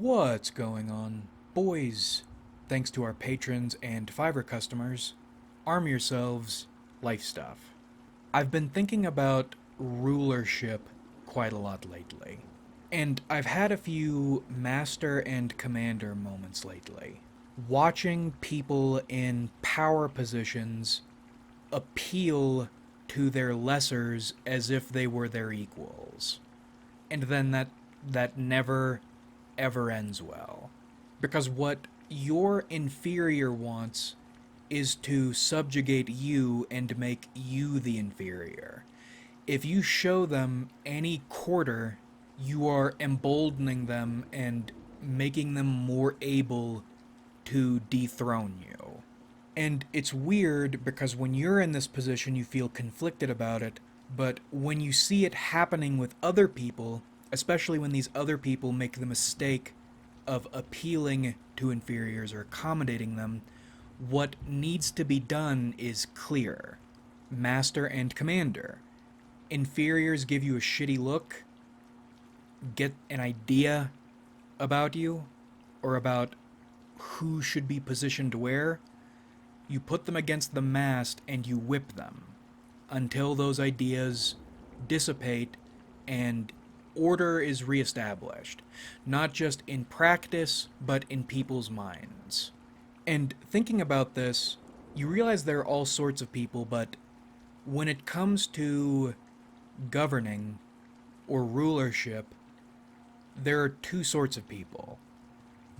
What's going on, boys? Thanks to our patrons and Fiverr customers, arm yourselves, life stuff. I've been thinking about rulership quite a lot lately, and I've had a few master and commander moments lately. Watching people in power positions appeal to their lessers as if they were their equals. And then that never ever ends well. Because what your inferior wants is to subjugate you and make you the inferior. If you show them any quarter, you are emboldening them and making them more able to dethrone you. And it's weird because when you're in this position, you feel conflicted about it, but when you see it happening with other people, especially when these other people make the mistake of appealing to inferiors or accommodating them, what needs to be done is clear. Master and commander. Inferiors give you a shitty look, get an idea about you, or about who should be positioned where. You put them against the mast and you whip them until those ideas dissipate and order is reestablished, not just in practice, but in people's minds. And thinking about this, you realize there are all sorts of people, but when it comes to governing or rulership, there are two sorts of people.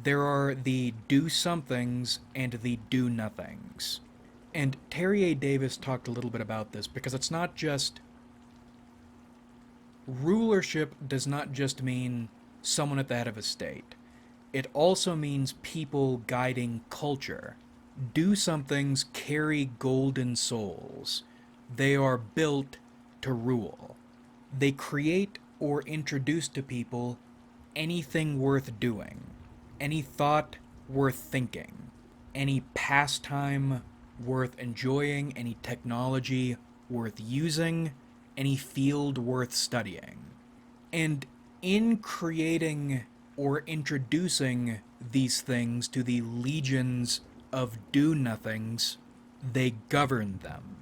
There are the do somethings and the do nothings. And Terry A. Davis talked a little bit about this because it's not just. Rulership does not just mean someone at the head of a state, it also means people guiding culture. Do somethings carry golden souls. They are built to rule. They create or introduce to people anything worth doing, any thought worth thinking, any pastime worth enjoying, any technology worth using, any field worth studying. And in creating or introducing these things to the legions of do-nothings, they govern them.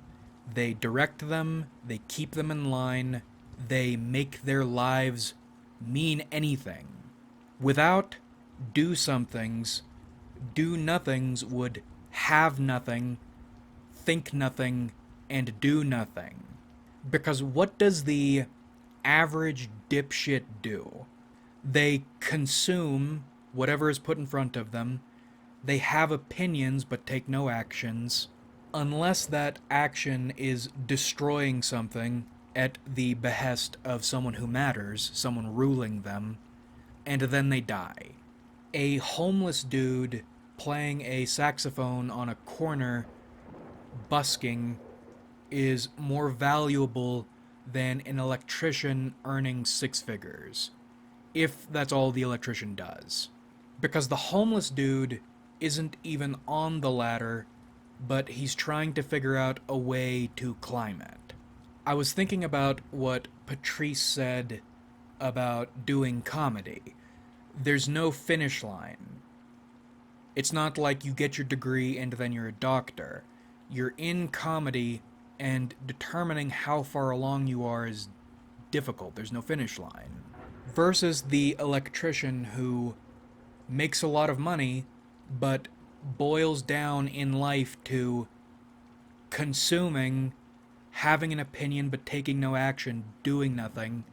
They direct them, they keep them in line, they make their lives mean anything. Without do-somethings, do-nothings would have nothing, think nothing, and do nothing. Because what does the average dipshit do? They consume whatever is put in front of them. They have opinions but take no actions, unless that action is destroying something at the behest of someone who matters, someone ruling them, and then they die. A homeless dude playing a saxophone on a corner busking is more valuable than an electrician earning six figures, if that's all the electrician does. Because the homeless dude isn't even on the ladder, but he's trying to figure out a way to climb it. I was thinking about what Patrice said about doing comedy. There's no finish line. It's not like you get your degree and then you're a doctor. You're in comedy, and determining how far along you are is difficult. There's no finish line. Versus the electrician who makes a lot of money, but boils down in life to consuming, having an opinion but taking no action, doing nothing,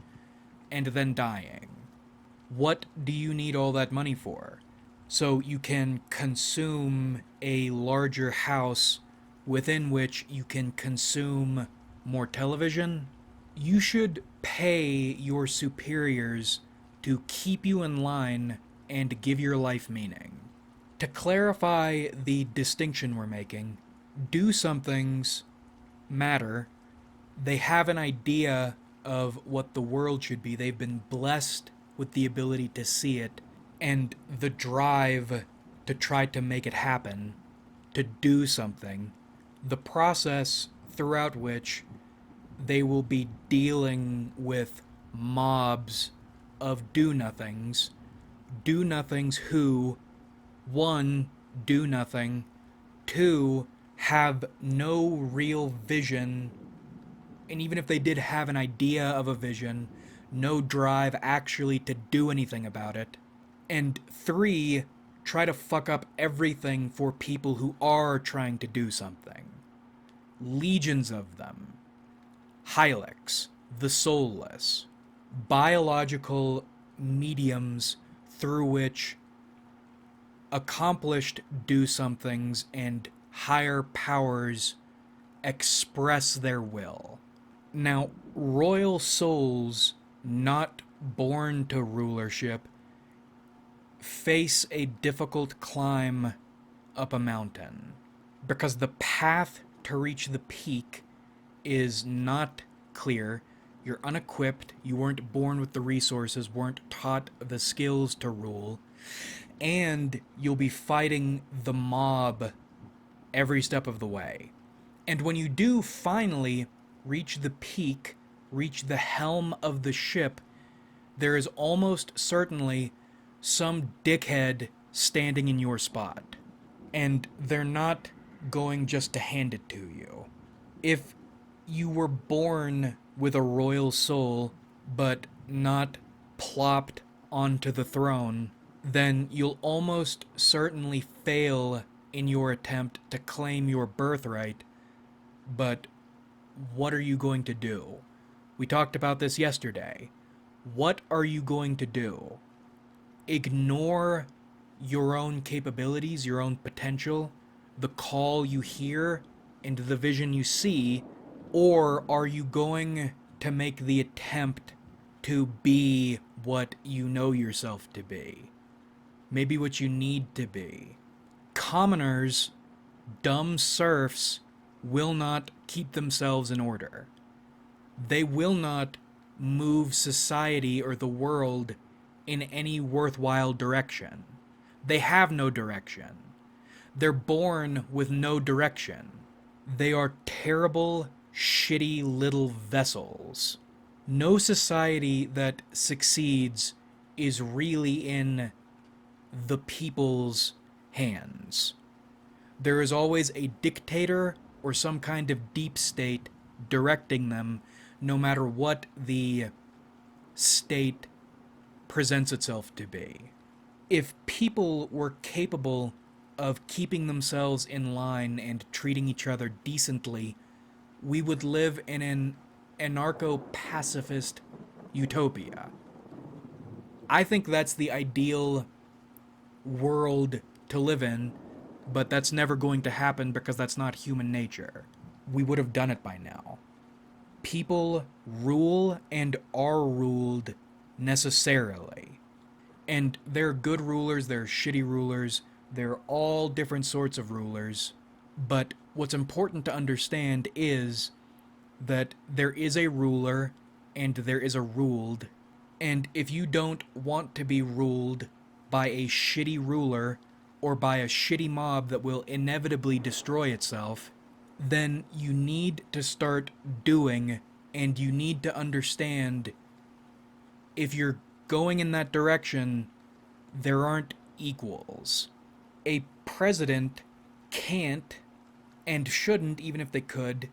and then dying. What do you need all that money for? So you can consume a larger house within which you can consume more television? You should pay your superiors to keep you in line and give your life meaning. To clarify the distinction we're making, do somethings matter. They have an idea of what the world should be. They've been blessed with the ability to see it and the drive to try to make it happen, to do something. The process throughout which they will be dealing with mobs of do-nothings do-nothings who, one, do nothing, two, have no real vision, and even if they did have an idea of a vision, no drive actually to do anything about it, and three, try to fuck up everything for people who are trying to do something. Legions of them. Hylics, the soulless, biological mediums through which accomplished do-somethings and higher powers express their will. Now, royal souls not born to rulership face a difficult climb up a mountain because the path to reach the peak is not clear. You're unequipped, you weren't born with the resources, weren't taught the skills to rule, and you'll be fighting the mob every step of the way. And when you do finally reach the peak, reach the helm of the ship, there is almost certainly some dickhead standing in your spot. And they're not going just to hand it to you. If you were born with a royal soul, but not plopped onto the throne, then you'll almost certainly fail in your attempt to claim your birthright. But what are you going to do? We talked about this yesterday. What are you going to do? Ignore your own capabilities, your own potential, the call you hear, and the vision you see, or are you going to make the attempt to be what you know yourself to be? Maybe what you need to be. Commoners, dumb serfs, will not keep themselves in order. They will not move society or the world in any worthwhile direction. They have no direction. They're born with no direction. They are terrible, shitty little vessels. No society that succeeds is really in the people's hands. There is always a dictator or some kind of deep state directing them, no matter what the state presents itself to be. If people were capable of keeping themselves in line and treating each other decently, we would live in an anarcho-pacifist utopia. I think that's the ideal world to live in, but that's never going to happen because that's not human nature. We would have done it by now. People rule and are ruled necessarily. And there are good rulers, there are shitty rulers, there are all different sorts of rulers. But what's important to understand is that there is a ruler and there is a ruled. And if you don't want to be ruled by a shitty ruler or by a shitty mob that will inevitably destroy itself, then you need to start doing, and you need to understand if you're going in that direction, there aren't equals. A president can't and shouldn't, even if they could,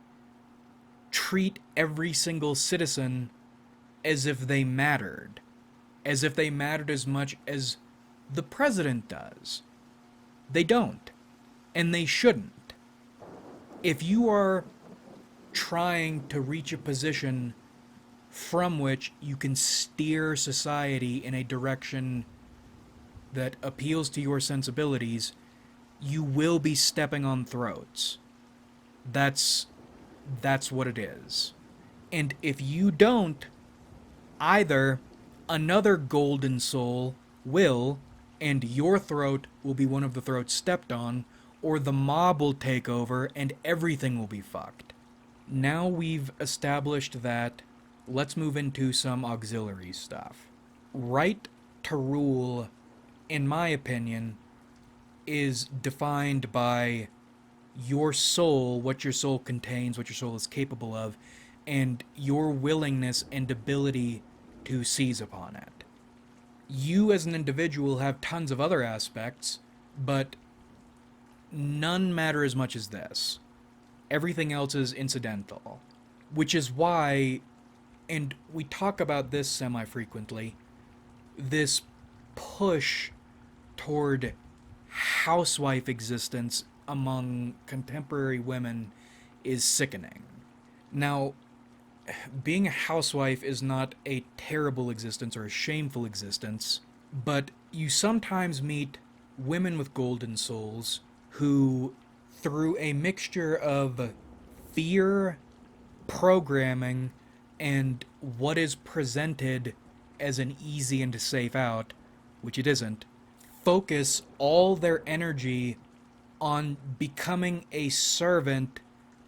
treat every single citizen as if they mattered. As if they mattered as much as the president does. They don't. And they shouldn't. If you are trying to reach a position from which you can steer society in a direction that appeals to your sensibilities, you will be stepping on throats. That's what it is. And if you don't, either another golden soul will, and your throat will be one of the throats stepped on, or the mob will take over and everything will be fucked. Now we've established that, let's move into some auxiliary stuff. Right to rule, in my opinion, is defined by your soul, what your soul contains, what your soul is capable of, and your willingness and ability to seize upon it. You as an individual have tons of other aspects, but none matter as much as this. Everything else is incidental. Which is why, and we talk about this semi frequently, this push toward housewife existence among contemporary women is sickening. Now, being a housewife is not a terrible existence or a shameful existence, but you sometimes meet women with golden souls who, through a mixture of fear, programming, and what is presented as an easy and safe out, which it isn't, focus all their energy on becoming a servant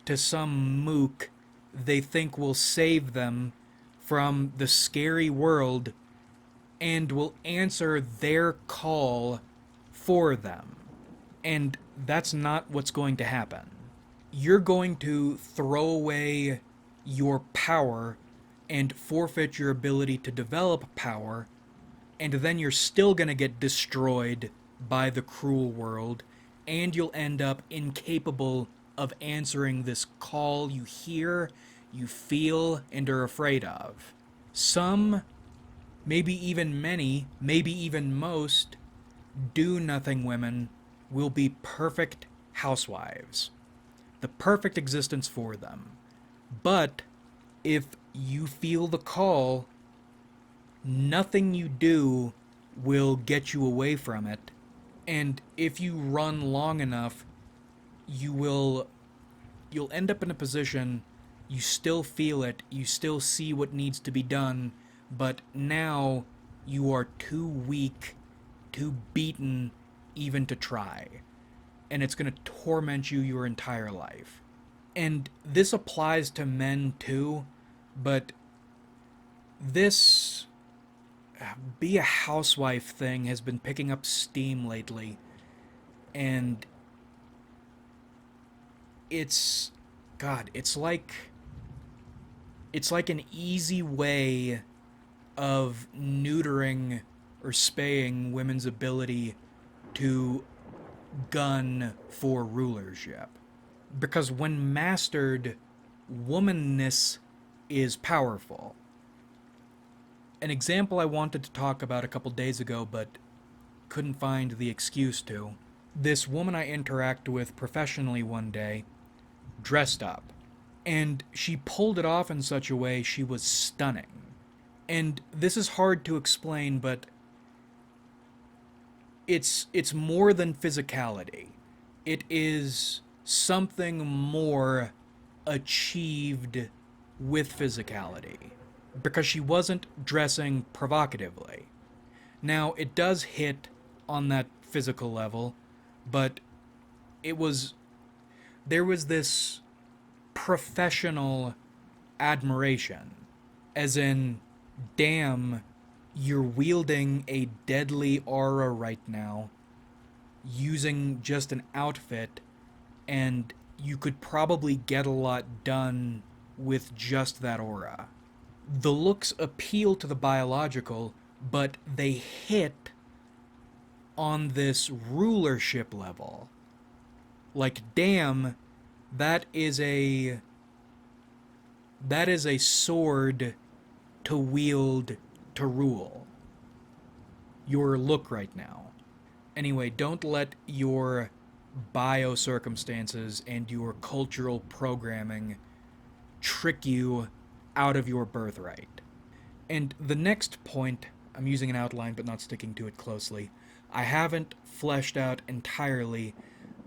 to some mook they think will save them from the scary world and will answer their call for them. And that's not what's going to happen. You're going to throw away your power and forfeit your ability to develop power, and then you're still going to get destroyed by the cruel world, and you'll end up incapable of answering this call you hear, you feel, and are afraid of. Some, maybe even many, maybe even most, do nothing women will be perfect housewives. The perfect existence for them. But if you feel the call, nothing you do will get you away from it. And if you run long enough, you'll end up in a position you still feel it, you still see what needs to be done, but now you are too weak, too beaten even to try. And it's going to torment you your entire life. And this applies to men too, but this be a housewife thing has been picking up steam lately. And it's, God, it's like an easy way of neutering or spaying women's ability to gun for rulership. Because when mastered, womanness is powerful. An example I wanted to talk about a couple days ago, but couldn't find the excuse to. This woman I interact with professionally one day dressed up, and she pulled it off in such a way she was stunning. And this is hard to explain, but it's more than physicality. It is something more achieved with physicality, because she wasn't dressing provocatively. Now, it does hit on that physical level, but there was this professional admiration, as in, damn, you're wielding a deadly aura right now, using just an outfit, and you could probably get a lot done with just that aura. The looks appeal to the biological, but they hit on this rulership level. Like, damn, that is a sword to wield to rule. Your look right now. Anyway, don't let your bio circumstances and your cultural programming trick you out of your birthright. And the next point, I'm using an outline but not sticking to it closely, I haven't fleshed out entirely,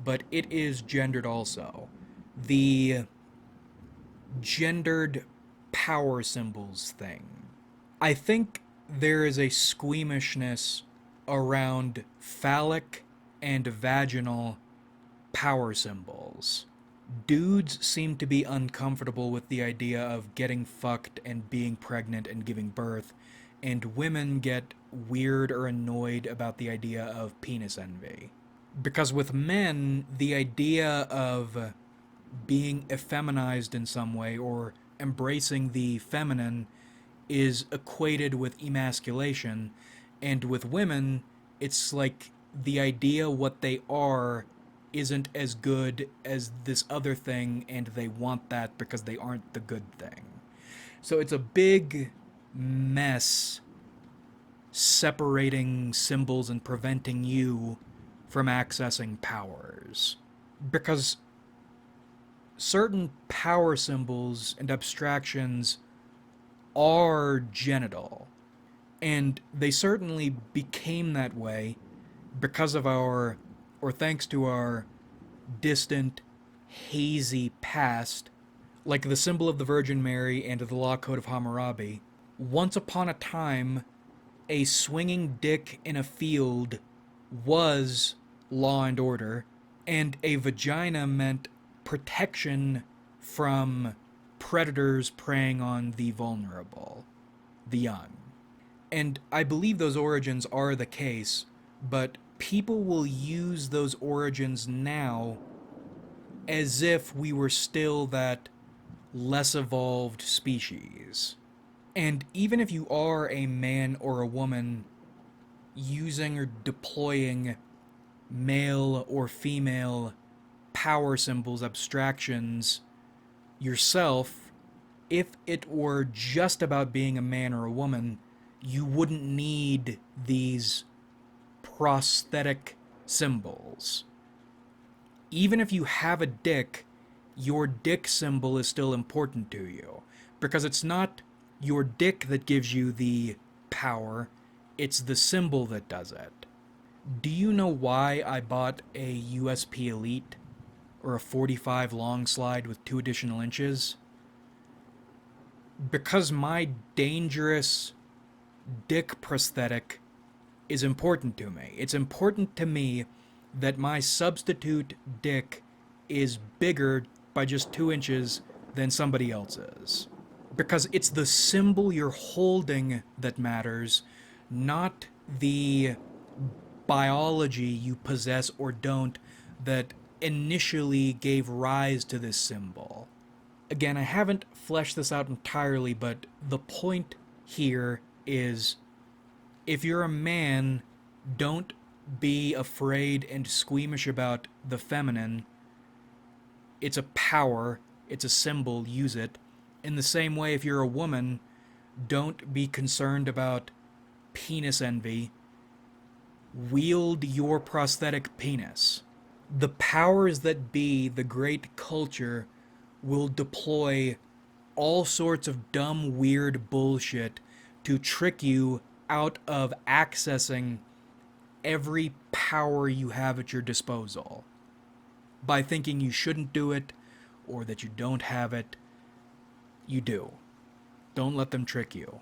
but it is gendered also. The gendered power symbols thing. I think there is a squeamishness around phallic and vaginal power symbols. Dudes seem to be uncomfortable with the idea of getting fucked and being pregnant and giving birth, and women get weird or annoyed about the idea of penis envy. Because with men, the idea of being effeminized in some way or embracing the feminine is equated with emasculation, And with women, it's like the idea what they are isn't as good as this other thing, and they want that because they aren't the good thing. So it's a big mess separating symbols and preventing you from accessing powers. Because certain power symbols and abstractions are genital. And they certainly became that way because of our, or thanks to our, distant, hazy past, like the symbol of the Virgin Mary and the Law Code of Hammurabi. Once upon a time, a swinging dick in a field was law and order, and a vagina meant protection from predators preying on the vulnerable, the young. And I believe those origins are the case, but people will use those origins now as if we were still that less evolved species. And even if you are a man or a woman using or deploying male or female power symbols, abstractions yourself, if it were just about being a man or a woman, you wouldn't need these prosthetic symbols. Even if you have a dick, your dick symbol is still important to you. Because it's not your dick that gives you the power, it's the symbol that does it. Do you know why I bought a USP Elite, or a 45 long slide with 2 additional inches? Because my dangerous dick prosthetic is important to me. It's important to me that my substitute dick is bigger by just 2 inches than somebody else's. Because it's the symbol you're holding that matters, not the biology you possess or don't that initially gave rise to this symbol. Again, I haven't fleshed this out entirely, but the point here is if you're a man, don't be afraid and squeamish about the feminine. It's a power, it's a symbol, use it. In the same way, if you're a woman, don't be concerned about penis envy. Wield your prosthetic penis. The powers that be, the great culture, will deploy all sorts of dumb, weird bullshit to trick you out of accessing every power you have at your disposal by thinking you shouldn't do it or that you don't have it. You do. Don't let them trick you.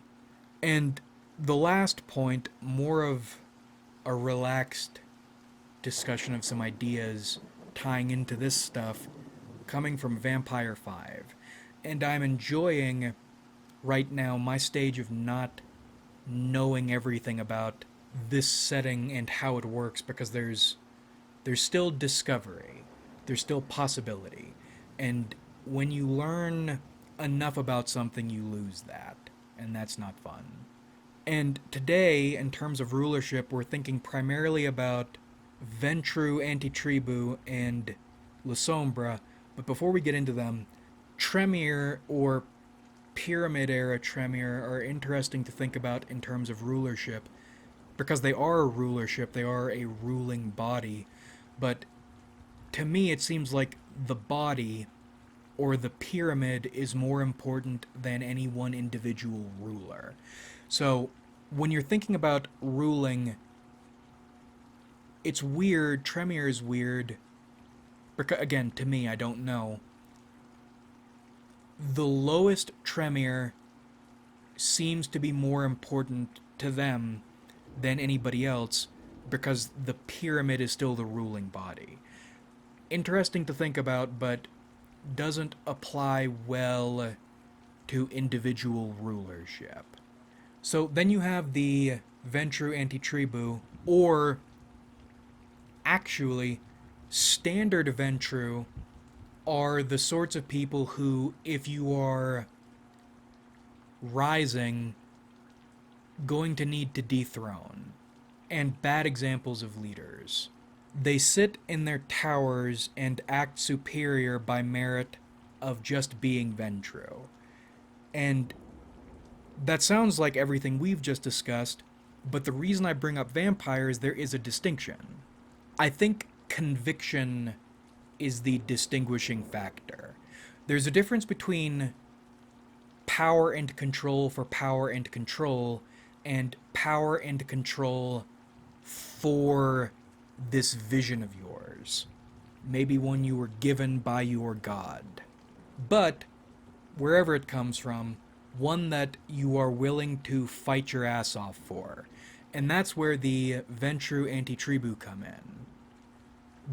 And the last point, more of a relaxed discussion of some ideas tying into this stuff, coming from Vampire 5. And I'm enjoying right now my stage of not knowing everything about this setting and how it works, because there's still discovery, there's still possibility, and when you learn enough about something, you lose that, and that's not fun. And today, in terms of rulership, we're thinking primarily about Ventru, Antitribu, and La Sombra, but before we get into them, Tremere or Pyramid era Tremere are interesting to think about in terms of rulership, because they are a rulership, they are a ruling body, but to me it seems like the body, or the pyramid, is more important than any one individual ruler. So, when you're thinking about ruling, it's weird, Tremere is weird, because, again, to me, I don't know. The lowest Tremere seems to be more important to them than anybody else, because the pyramid is still the ruling body. Interesting to think about, but doesn't apply well to individual rulership. So then you have the Ventru Antitribu, or actually, standard Ventru are the sorts of people who, if you are rising, going to need to dethrone, and bad examples of leaders. They sit in their towers and act superior by merit of just being Ventrue. And that sounds like everything we've just discussed, but the reason I bring up vampires, there is a distinction. I think conviction is the distinguishing factor. There's a difference between power and control for power and control, and power and control for this vision of yours. Maybe one you were given by your god. But, wherever it comes from, one that you are willing to fight your ass off for. And that's where the Ventrue anti-tribu come in.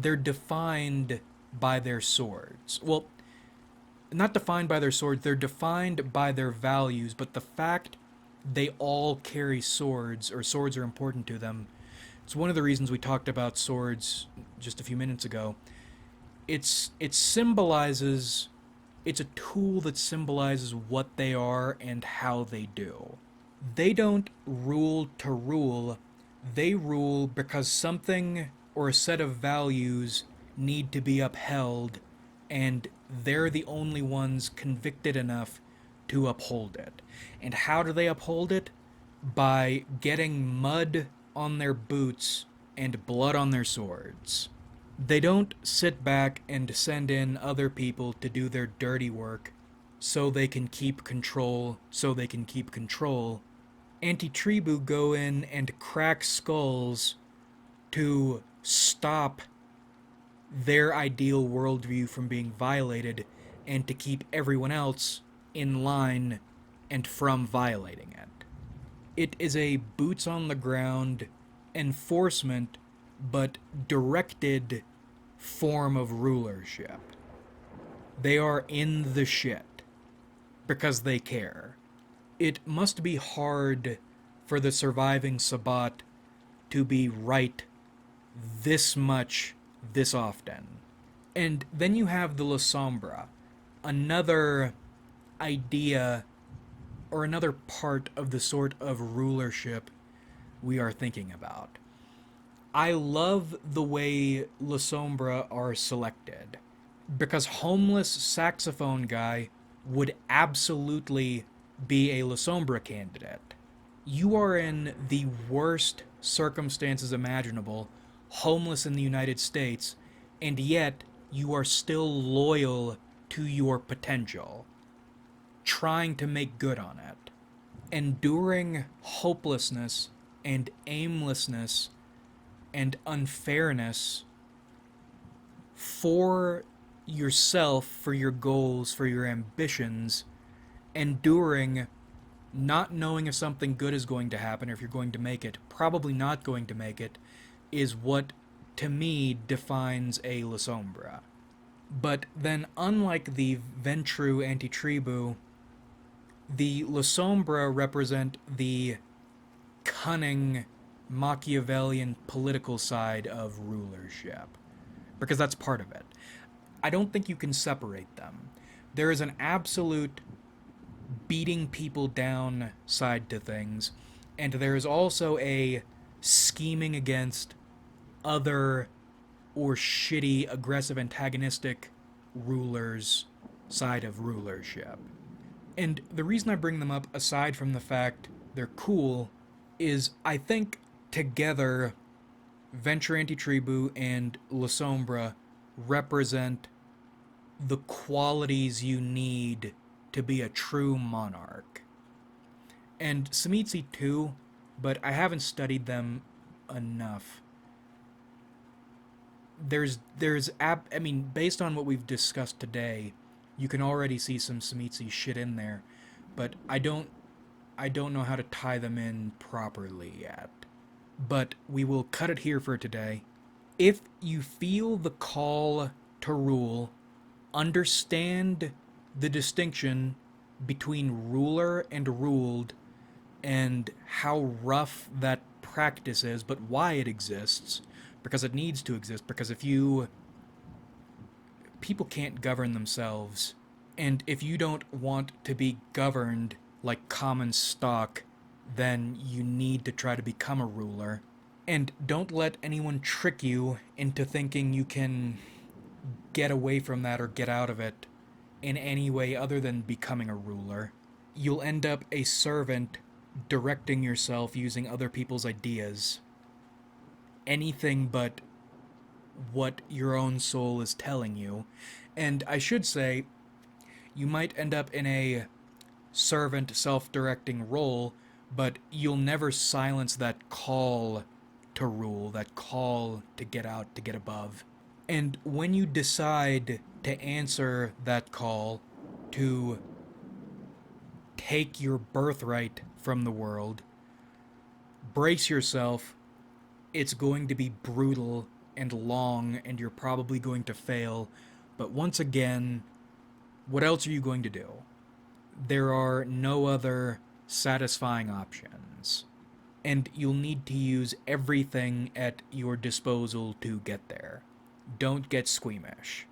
They're defined by their swords. Well, not defined by their swords, they're defined by their values, but the fact they all carry swords, or swords are important to them, it's one of the reasons we talked about swords just a few minutes ago. It symbolizes, it's a tool that symbolizes what they are and how they do. They don't rule to rule, they rule because something or a set of values need to be upheld, and they're the only ones convicted enough to uphold it. And how do they uphold it? By getting mud on their boots and blood on their swords. They don't sit back and send in other people to do their dirty work so they can keep control, Anti-tribu go in and crack skulls to stop their ideal worldview from being violated and to keep everyone else in line and from violating it. It is a boots on the ground enforcement but directed form of rulership. They are in the shit because they care. It must be hard for the surviving Sabbat to be right this much, this often. And then you have the La Sombra, another idea or another part of the sort of rulership we are thinking about. I love the way La Sombra are selected, because homeless saxophone guy would absolutely be a La Sombra candidate. You are in the worst circumstances imaginable, homeless in the United States, and yet you are still loyal to your potential, trying to make good on it, enduring hopelessness and aimlessness and unfairness for yourself, for your goals, for your ambitions, enduring not knowing if something good is going to happen or if you're going to make it, probably not going to make it, is what, to me, defines a La Sombra. But then, unlike the Ventrue anti-tribu, the La Sombra represent the cunning, Machiavellian political side of rulership, because that's part of it. I don't think you can separate them. There is an absolute beating people down side to things, and there is also a scheming against other or shitty, aggressive, antagonistic rulers side of rulership. And the reason I bring them up, aside from the fact they're cool, is I think together Ventrue anti-tribu and La Sombra represent the qualities you need to be a true monarch. And Tzimisce too, but I haven't studied them enough. Based on what we've discussed today, you can already see some Tzimisce shit in there, but I don't know how to tie them in properly yet. But we will cut it here for today. If you feel the call to rule, understand the distinction between ruler and ruled, and how rough that practice is, but why it exists, because it needs to exist, because people can't govern themselves, and if you don't want to be governed like common stock, then you need to try to become a ruler. And don't let anyone trick you into thinking you can get away from that or get out of it in any way other than becoming a ruler. You'll end up a servant directing yourself using other people's ideas. Anything but what your own soul is telling you. And I should say, you might end up in a servant self directing role, but you'll never silence that call to rule, that call to get out, to get above. And when you decide to answer that call to take your birthright from the world, brace yourself. It's going to be brutal and long, and you're probably going to fail. But once again, what else are you going to do? There are no other satisfying options. And you'll need to use everything at your disposal to get there. Don't get squeamish.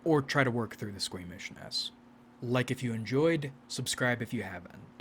Or try to work through the squeamishness. Like if you enjoyed, subscribe if you haven't.